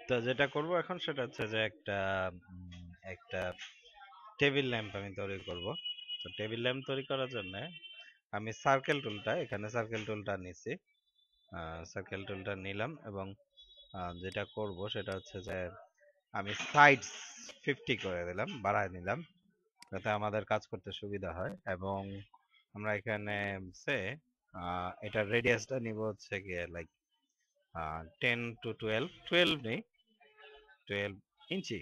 তো যেটা করব এখন সেটা হচ্ছে যে একটা টেবিল ল্যাম্প আমি তৈরি করব। তো টেবিল ল্যাম্প তৈরি করার জন্য আমি সার্কেল টুলটা নিছি। সার্কেল টুলটা নিলাম এবং যেটা করব সেটা হচ্ছে যে আমি সাইডস 50 করে দিলাম, বাড়ায় নিলাম যাতে আমাদের কাজ করতে সুবিধা হয়। এবং আমরা এখানে সে এটার রেডিয়াসটা নিব হচ্ছে গিয়ে লাইক 10 টু 12 নেই, 12 ইঞ্চি।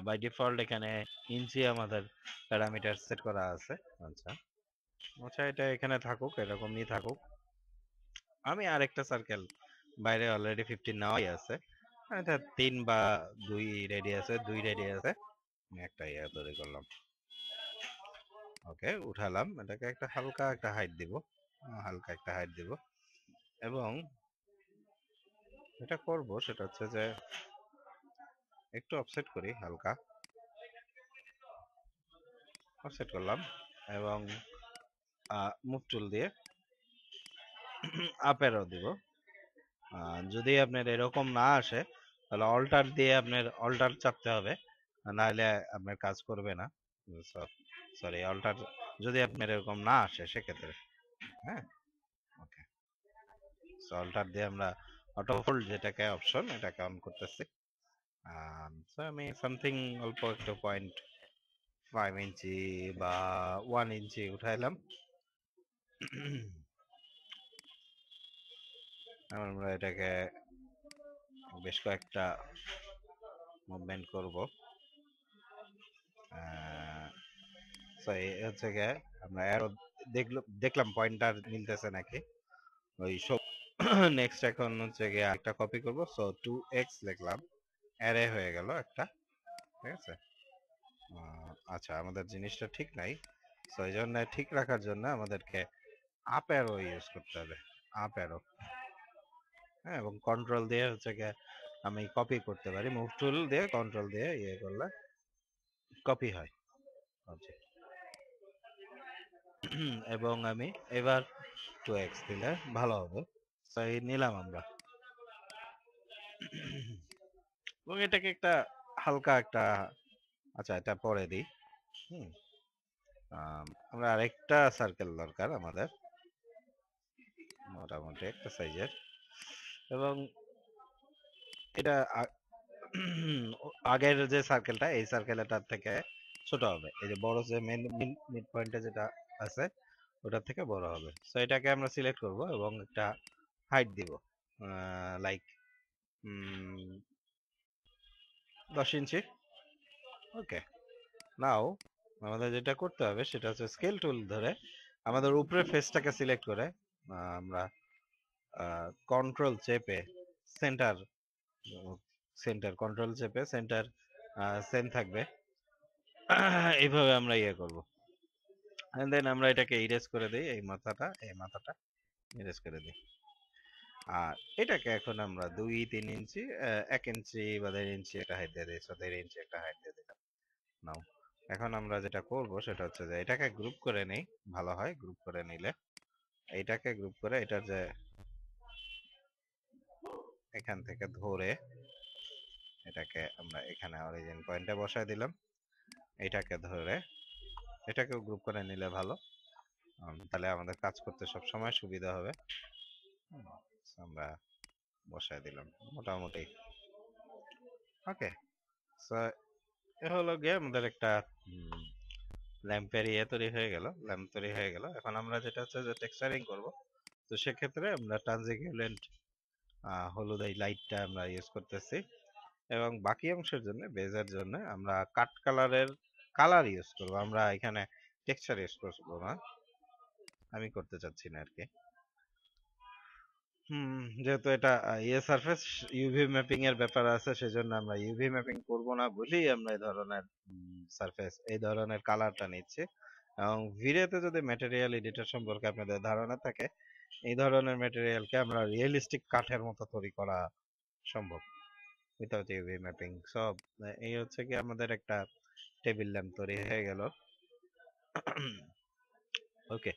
বাই ডিফল্ট এখানে ইঞ্চি আমাদের প্যারামিটার সেট করা আছে। আচ্ছা আচ্ছা, এটা এখানে থাকুক, এরকমই থাকুক। আমি আরেকটা সার্কেল বাইরে অলরেডি 15 নেওয়াই আছে, এটা 3 বা 2 রেডিয়াসে, 2 রেডিয়াসে আমি একটা ইয়ে তৈরি করলাম। ওকে, উঠালাম এটাকে, একটা হালকা একটা হাইট দিব, হালকা একটা হাইট দিব। এবং এটা করব সেটা হচ্ছে যে একটু অফসেট করি, হালকা অফসেট করলাম এবং মুভ টুল দিয়ে আপ অ্যারো দিব। যদি আপনার এরকম না আসে তাহলে অল্টার দিয়ে আপনার অল্টার চাপতে হবে, নাহলে আপনার কাজ করবে না। সরি, অল্টার যদি আপনার এরকম না আসে সেক্ষেত্রে, হ্যাঁ ওকে। সো অল্টার দিয়ে আমরা অটো হোল্ড যেটাকে অপশন, এটাকে অন করতেছি। সো আমি সামথিং অল্প একটু 0.5 ইঞ্চি বা 1 ইঞ্চি উঠাইলাম। আমরা এটাকে বেশ কয়েকটা মুভমেন্ট করব। সো এই হচ্ছে গিয়ে আমরা অ্যারো দেখলাম পয়েন্টার মিলতেছে নাকি ওই সব। নেক্সট এখন হচ্ছে গিয়ে একটা কপি করব। সো 2x লিখলাম, অ্যারে হয়ে গেল একটা, ঠিক আছে। আচ্ছা, আমাদের জিনিসটা ঠিক নাই, সো এই জন্য ঠিক রাখার জন্য আমাদেরকে আপ অ্যারো ইউজ করতে হবে, আপ অ্যারো। হ্যাঁ, এবং কন্ট্রোল দিয়ে হচ্ছে গিয়ে আমি কপি করতে পারি, মুভ টুল দিয়ে কন্ট্রোল দিয়ে ইয়ে করলে কপি হয় অবজেক্ট। এবং আমি এবার 2x দিলে ভালো হবে। তাই নিলাম আমরা এবং এটাকে একটা হালকা একটা, আচ্ছা এটা পরে দিই। হুম আমরা আরেকটা সার্কেল দরকার আমাদের, মোটামুটি একটা সাইজের। এবং এটা আগের যে সার্কেলটা, এই সার্কেলটার থেকে ছোট হবে। এই যে বড় যে মেন মিড পয়েন্টে যেটা আছে ওটার থেকে বড় হবে। সো এটাকে আমরা সিলেক্ট করব এবং একটা হাইট দিব, লাইক 10 ইঞ্চি। ওকে, নাও আমাদের যেটা করতে হবে সেটা হচ্ছে স্কেল টুল ধরে আমাদের উপরের ফেসটাকে সিলেক্ট করে আমরা কন্ট্রোল চেপে সেন্টার, কন্ট্রোল চেপে সেন্টার সেম থাকবে, এইভাবে আমরা ইয়ে করব। এন্ড দেন আমরা এটাকে ইরেজ করে দিই, এই মাথাটা ইরেজ করে দিই। আর এটাকে এখন আমরা 2-3 ইঞ্চি, 1 ইঞ্চি বা 1.5 ইঞ্চি একটা হাইট দিয়ে দিই, 1.5 ইঞ্চি একটা হাইট দিয়ে দিলাম। নাও এখন আমরা যেটা করব সেটা হচ্ছে যে এটাকে গ্রুপ করে নেই, ভালো হয় গ্রুপ করে নিলে। এইটাকে গ্রুপ করে এটার যে এখান থেকে ধরে এটাকে আমরা এখানে অরিজিন পয়েন্টে বসায় দিলাম। এটাকে ধরে এটাকেও গ্রুপ করে নিলে ভালো, তাহলে আমাদের কাজ করতে সব সময় সুবিধা হবে। আমরা বসায় দিলাম মোটামুটি। ওকে, সো এ হলো গিয়ে আমাদের একটা ল্যাম্পের ইয়ে তৈরি হয়ে গেল, ল্যাম্প তৈরি হয়ে গেল। এখন আমরা যেটা হচ্ছে যে টেক্সচারিং করব, তো সেক্ষেত্রে আমরা ট্রান্সিকুলেন্ট হলুদ এই লাইটটা আমরা ইউজ করতেছি। এবং বাকি অংশের জন্য, বেজের জন্য আমরা কাট কালারের কালার ইউজ করব, আমরা এখানে টেক্সচার ইউজ করব না, আমি করতে চাচ্ছি না আর কি। যেহেতু এটা ইয়ে সারফেস, ইউভি ম্যাপিং এর ব্যাপার আছে, সেজন্য আমরা ইউভি ম্যাপিং করব না বলেই আমরা এই ধরনের সারফেস, এই ধরনের কালারটা নিচ্ছি। এবং ভিডিওতে যদি ম্যাটেরিয়াল এডিটর সম্পর্কে আপনাদের ধারণা থাকে, এই ধরনের ম্যাটেরিয়ালকে আমরা রিয়েলিস্টিক কাঠের মতো তৈরি করা সম্ভব উইথাউট ইউভি ম্যাপিং। সব এই হচ্ছে কি আমাদের একটা টেবিল ল্যাম্প তৈরি হয়ে গেল। ওকে।